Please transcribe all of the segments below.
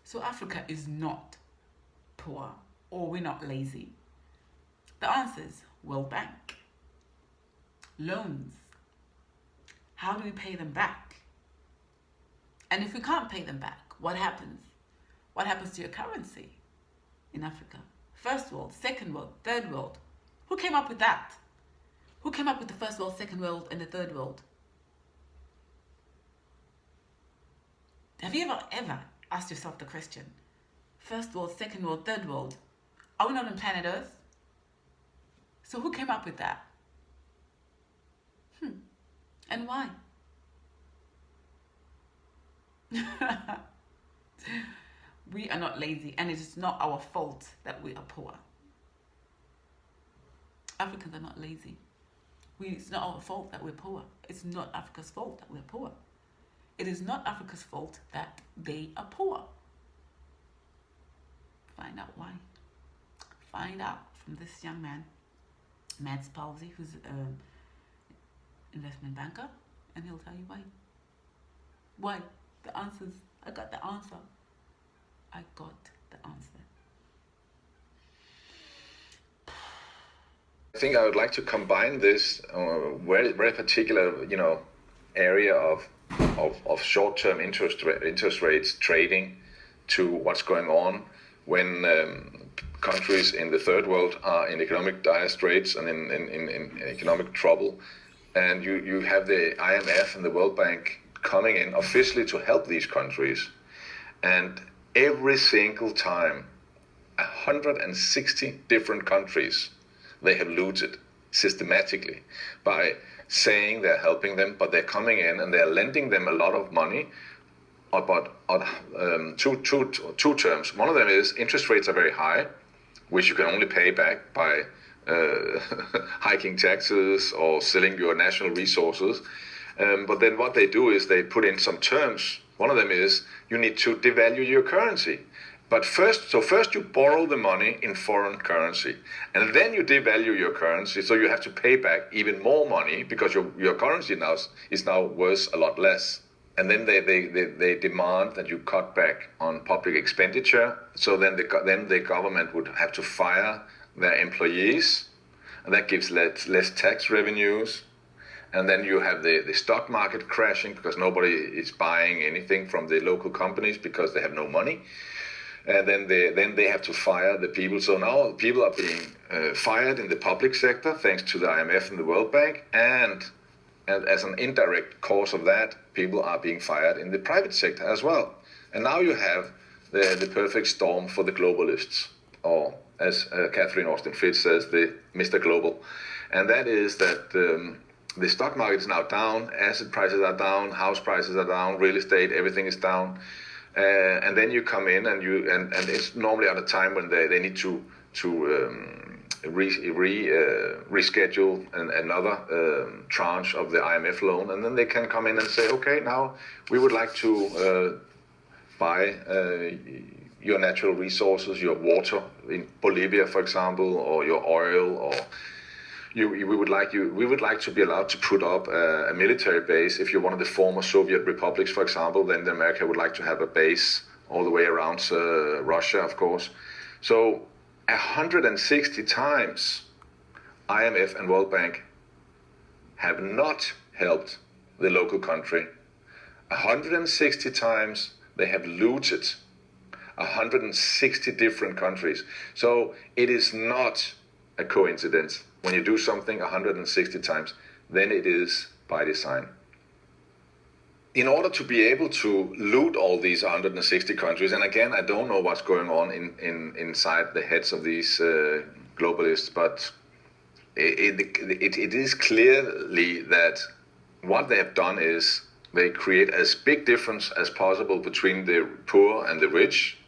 So Africa is not poor, or we're not lazy. The answer is World Bank. Loans. How do we pay them back? And if we can't pay them back, what happens? What happens to your currency in Africa? First world, second world, third world. Who came up with that? Who came up with the first world, second world, and the third world? Have you ever asked yourself the question, first world, second world, third world, are we not on planet Earth? So who came up with that? And why? We are not lazy, and it is not our fault that we are poor. Africans are not lazy. It's not our fault that we're poor. It's not Africa's fault that we're poor. It is not Africa's fault that they are poor. Find out why. Find out from this young man, Mads PaLSVIG, who's an investment banker, and he'll tell you why. Why? The answers. I got the answer. I got the answer. I think I would like to combine this very particular, area of short-term interest rates trading to what's going on when countries in the third world are in economic dire straits and in economic trouble, and you have the IMF and the World Bank coming in officially to help these countries, and every single time 160 different countries they have looted systematically by saying they're helping them, but they're coming in and they're lending them a lot of money. But two terms. One of them is interest rates are very high, which you can only pay back by hiking taxes or selling your national resources. But then what they do is they put in some terms. One of them is you need to devalue your currency. But first you borrow the money in foreign currency, and then you devalue your currency, so you have to pay back even more money because your currency is now worth a lot less. And then they demand that you cut back on public expenditure, so then the government would have to fire their employees, and that gives less tax revenues. And then you have the stock market crashing because nobody is buying anything from the local companies because they have no money. And then they have to fire the people. So now people are being fired in the public sector thanks to the IMF and the World Bank. And as an indirect cause of that, people are being fired in the private sector as well. And now you have the perfect storm for the globalists, or as Catherine Austin Fitz says, the Mr. Global. And that is that the stock market is now down, asset prices are down, house prices are down, real estate, everything is down. And then you come in and it's normally at a time when they need to reschedule another tranche of the IMF loan, and then they can come in and say, okay, now we would like to buy your natural resources, your water in Bolivia, for example, or your oil, or we would like to be allowed to put up a military base. If you're one of the former Soviet republics, for example, then America would like to have a base all the way around Russia, of course. So 160 times IMF and World Bank have not helped the local country. 160 times they have looted 160 different countries. So it is not a coincidence. When you do something 160 times, then it is by design. In order to be able to loot all these 160 countries, and again, I don't know what's going on inside the heads of these globalists, but it is clearly that what they have done is they create as big difference as possible between the poor and the rich,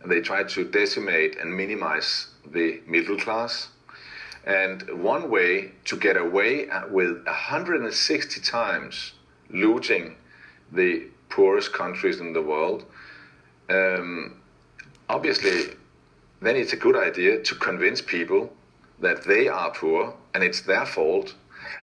and they try to decimate and minimize the middle class. And one way to get away with 160 times looting the poorest countries in the world, obviously, then it's a good idea to convince people that they are poor and it's their fault